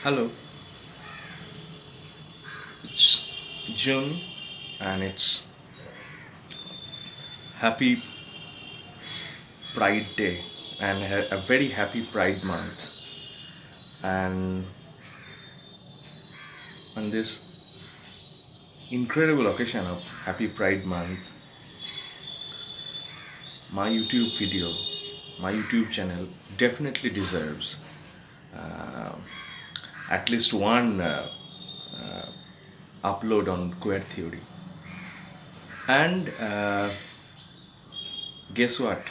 Hello, it's June and it's happy Pride Day and a very happy Pride month. And on this incredible occasion of happy Pride month, my YouTube video, my YouTube channel definitely deserves uh, at least one upload on queer theory. And guess what?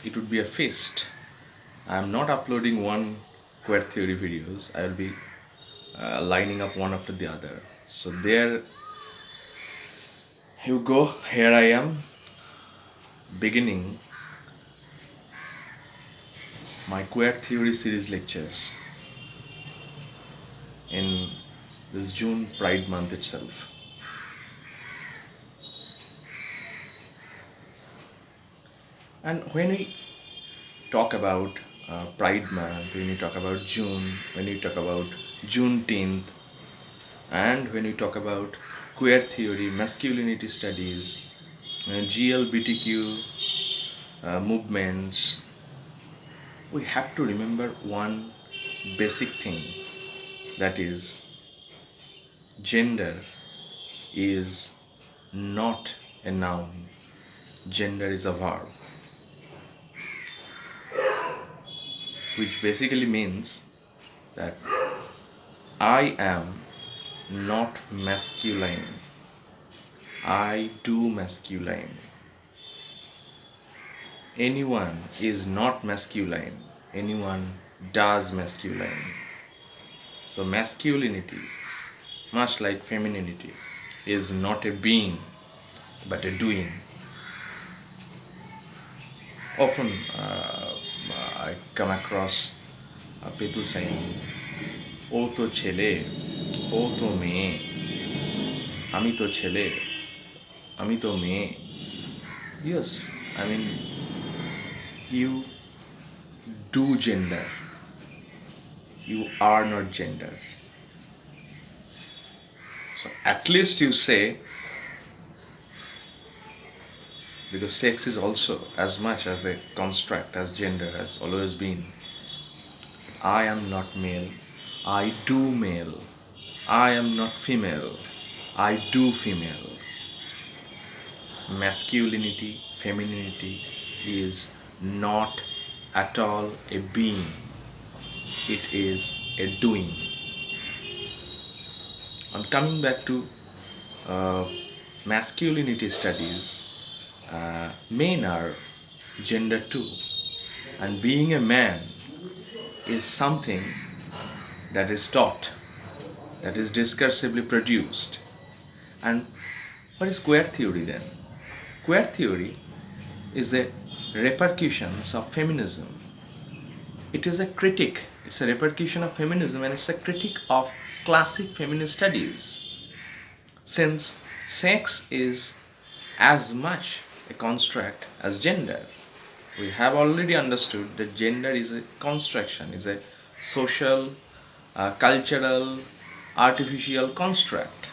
It would be a feast. I'm not uploading one queer theory videos. I'll be lining up one after the other. So there you go. Here I am beginning my queer theory series lectures in this June Pride month itself. And when we talk about Pride month, when we talk about June, when we talk about Juneteenth, and when we talk about queer theory, masculinity studies, GLBTQ movements, we have to remember one basic thing, that is, gender is not a noun, gender is a verb, which basically means that I am not masculine, I do masculine. Anyone is not masculine, anyone does masculine. So, masculinity, much like femininity, is not a being but a doing. Often I come across people saying, ও তো ছেলে, ও তো মেয়ে, আমি তো ছেলে, আমি তো মেয়ে. Yes, I mean, you do gender, you are not gender. So at least you say, because sex is also as much as a construct as gender has always been. I am not male, I do male. I am not female, I do female. Masculinity, femininity is not at all a being, it is a doing. And coming back to uh, masculinity studies, men are gender too, and being a man is something that is taught, that is discursively produced. And what is queer theory then? Queer theory is a repercussions of feminism. It is a critique, it's a repercussion of feminism, and it's a critique of classic feminist studies. Since sex is as much a construct as gender, we have already understood that gender is a construction, is a social, cultural, artificial construct.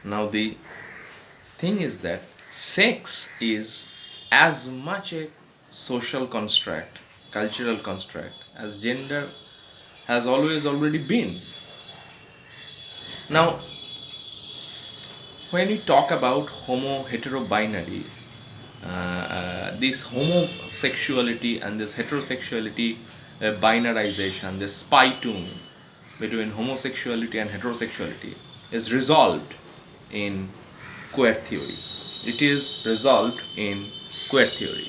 Now the thing is that sex is as much a social construct, cultural construct, as gender has always already been. Now, when we talk about homo hetero binary, this homosexuality and this heterosexuality binarization, this spy tune between homosexuality and heterosexuality is resolved in queer theory. It is resolved in queer theory.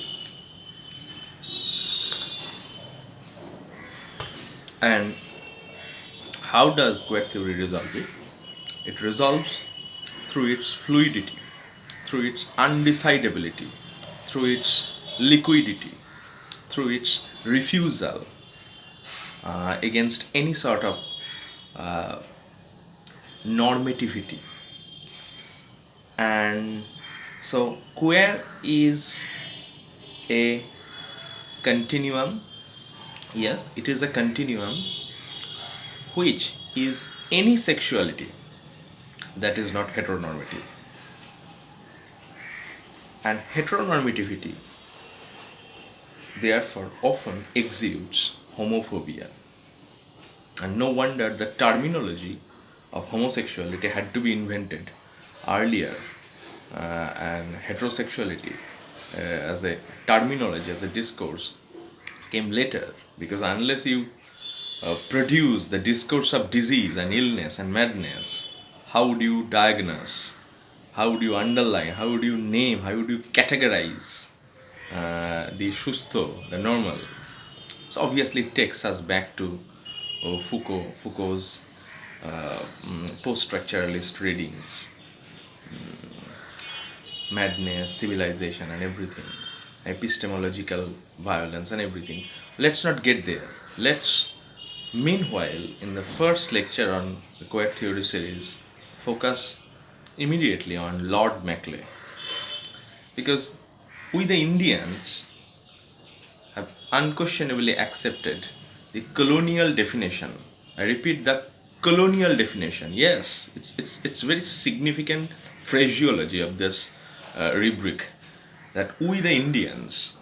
And how does queer theory resolve it? It resolves through its fluidity, through its undecidability, through its liquidity, through its refusal against any sort of normativity. And so queer is a continuum. Yes, it is a continuum which is any sexuality that is not heteronormative. And heteronormativity therefore often exudes homophobia. And no wonder the terminology of homosexuality had to be invented earlier, and heterosexuality as a terminology, as a discourse, came later, because unless you produce the discourse of disease and illness and madness, how would you diagnose, how would you underline, how would you name, how would you categorize the shusto, the normal? So obviously it takes us back to Foucault's post-structuralist readings, madness, civilization, and everything, epistemological violence, and everything. Let's not get there. Let's, meanwhile, in the first lecture on the queer theory series, focus immediately on Lord Macaulay, because we, the Indians, have unquestionably accepted the colonial definition. I repeat, the colonial definition. Yes, it's very significant phraseology of this rubric, that we, the Indians,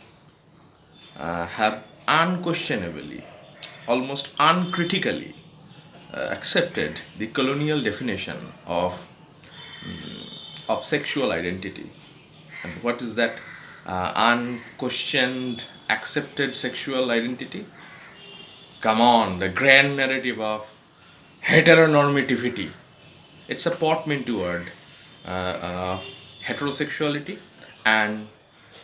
have unquestionably, almost uncritically, accepted the colonial definition of sexual identity. And what is that unquestioned, accepted sexual identity? Come on, the grand narrative of heteronormativity. It's a portmanteau word, heterosexuality and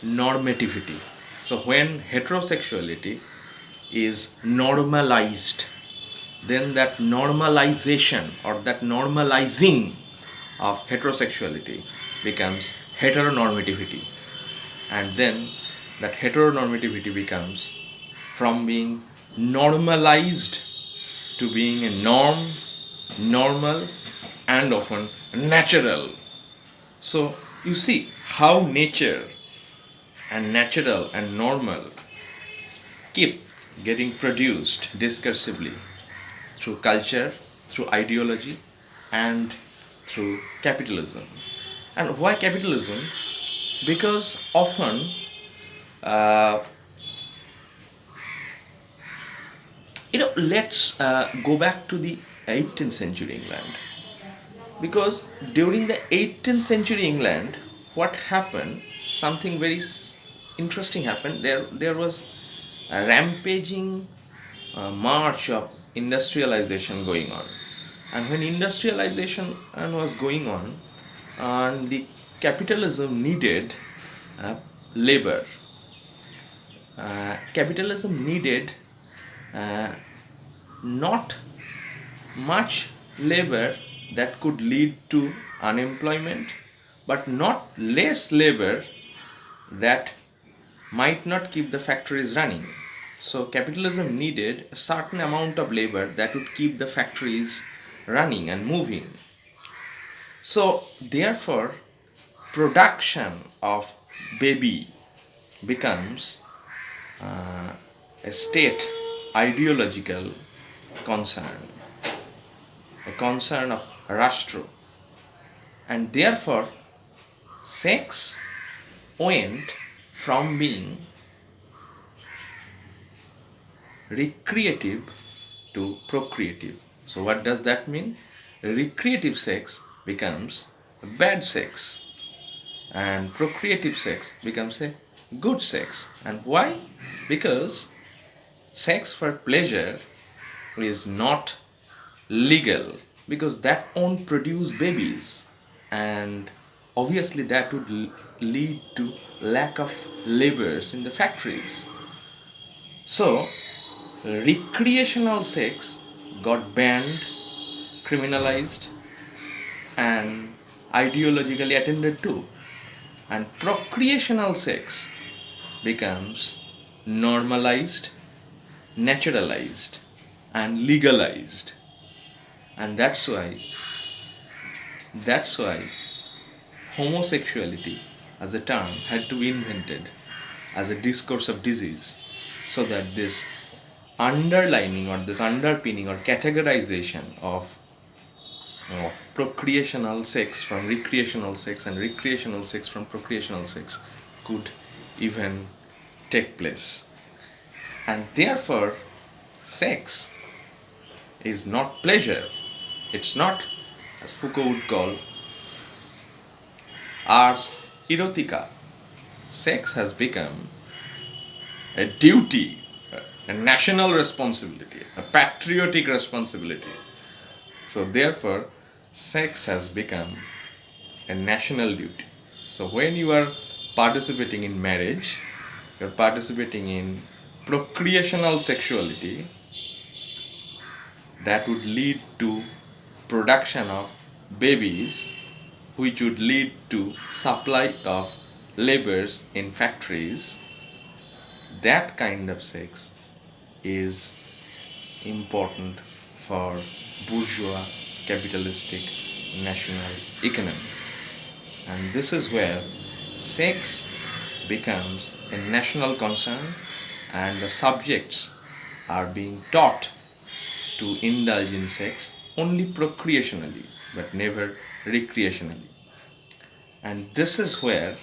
normativity. So when heterosexuality is normalized, then that normalization or that normalizing of heterosexuality becomes heteronormativity. And then that heteronormativity becomes, from being normalized to being a norm, normal, and often natural. So you see how nature and natural and normal keep getting produced discursively through culture, through ideology, and through capitalism. And why capitalism? Because often let's go back to the 18th century England. Because during the 18th century England, what happened? Something very interesting happened. There was a rampaging march of industrialization going on. And when industrialization was going on, and the capitalism needed labor. Capitalism needed not much labor that could lead to unemployment, but not less labor that might not keep the factories running. So capitalism needed a certain amount of labor that would keep the factories running and moving. So therefore, production of baby becomes a state ideological concern, a concern of Rashtra. And therefore, sex went from being recreative to procreative. So what does that mean? Recreative sex becomes bad sex, and procreative sex becomes a good sex. And why? Because sex for pleasure is not legal, because that won't produce babies, and obviously that would lead to lack of laborers in the factories. So recreational sex got banned, criminalized, and ideologically attended to, and procreational sex becomes normalized, naturalized, and legalized. And that's why homosexuality as a term had to be invented as a discourse of disease, so that this underlining or this underpinning or categorization of procreational sex from recreational sex and recreational sex from procreational sex could even take place. And therefore, sex is not pleasure. It's not, as Foucault would call, ars erotica. Sex has become a duty, a national responsibility, a patriotic responsibility. So, therefore, sex has become a national duty. So, when you are participating in marriage, you're participating in procreational sexuality that would lead to production of babies, which would lead to supply of labors in factories. That kind of sex is important for bourgeois capitalistic national economy. And this is where sex becomes a national concern and the subjects are being taught to indulge in sex only procreationally but never recreationally. And this is where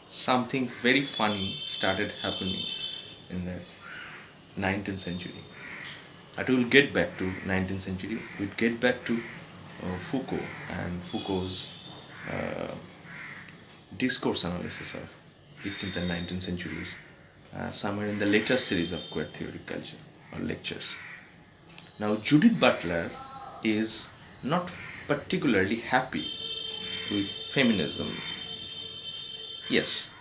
something very funny started happening in the 19th century. But we'll get back to 19th century. We'll get back to Foucault and Foucault's discourse analysis of 18th and 19th centuries, somewhere in the later series of queer theory culture or lectures. Now, Judith Butler is not particularly happy with feminism. Yes.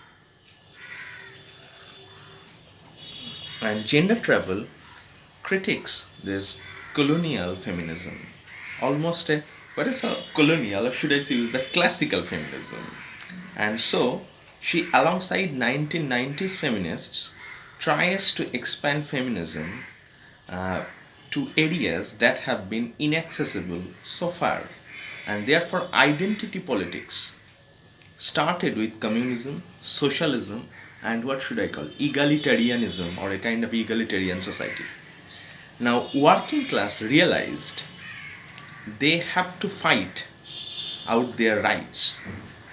And gender travel critiques this colonial feminism, almost a, what is a colonial, or should I say, use the classical feminism. And so, she, alongside 1990s feminists, tries to expand feminism to areas that have been inaccessible so far. And therefore, identity politics started with communism, socialism, and what should I call egalitarianism, or a kind of egalitarian society. Now, working class realized they have to fight out their rights,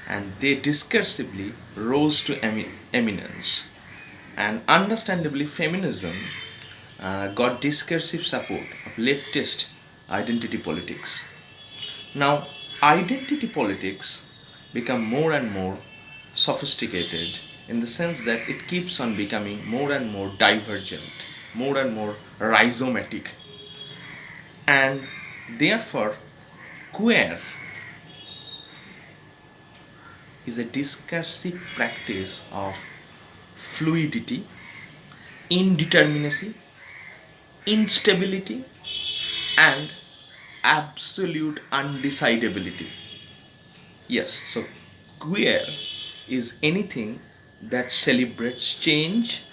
and they discursively rose to eminence. And understandably, feminism got discursive support of leftist identity politics. Now, identity politics become more and more sophisticated in the sense that it keeps on becoming more and more divergent, more and more rhizomatic. And therefore, queer is a discursive practice of fluidity, indeterminacy, instability, and absolute undecidability. Yes, so queer is anything that celebrates change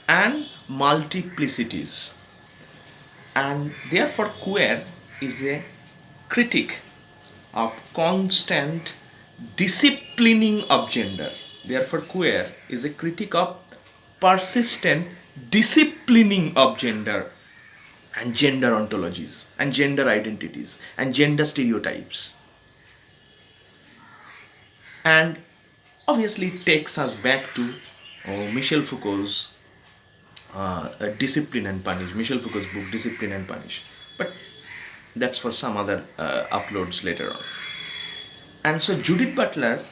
and multiplicities. And therefore, queer is a critic of constant disciplining of gender. Therefore, queer is a critic of persistent disciplining of gender and gender ontologies and gender identities and gender stereotypes. And obviously it takes us back to Michel Foucault's Discipline and Punish, Michel Foucault's book Discipline and Punish. But that's for some other uploads later on. And so Judith Butler,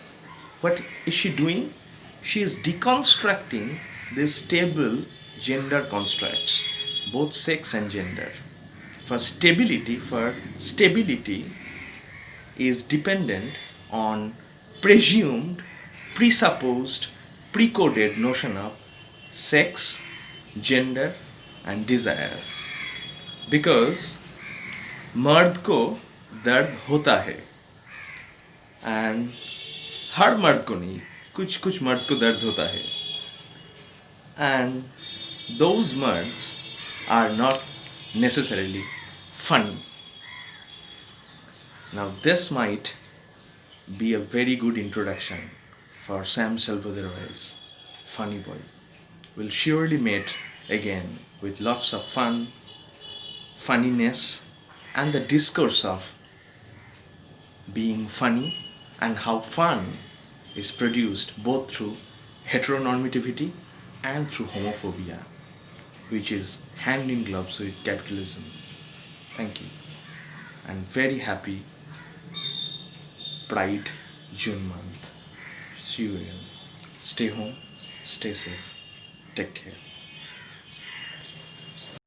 what is she doing? She is deconstructing these stable gender constructs, both sex and gender. For stability is dependent on presumed, presupposed, precoded notion of sex, gender and desire. Because मर्द को दर्द होता है and हर मर्द को नहीं, कुछ कुछ मर्द को दर्द होता है, and those merds are not necessarily funny. Now this might be a very good introduction for Sam Salvador's Funny Boy. We'll surely meet again with lots of fun, funniness, and the discourse of being funny and how fun is produced both through heteronormativity and through homophobia, which is hand in gloves with capitalism. Thank you, and very happy Pride June month. See you again. Stay home, stay safe, take care.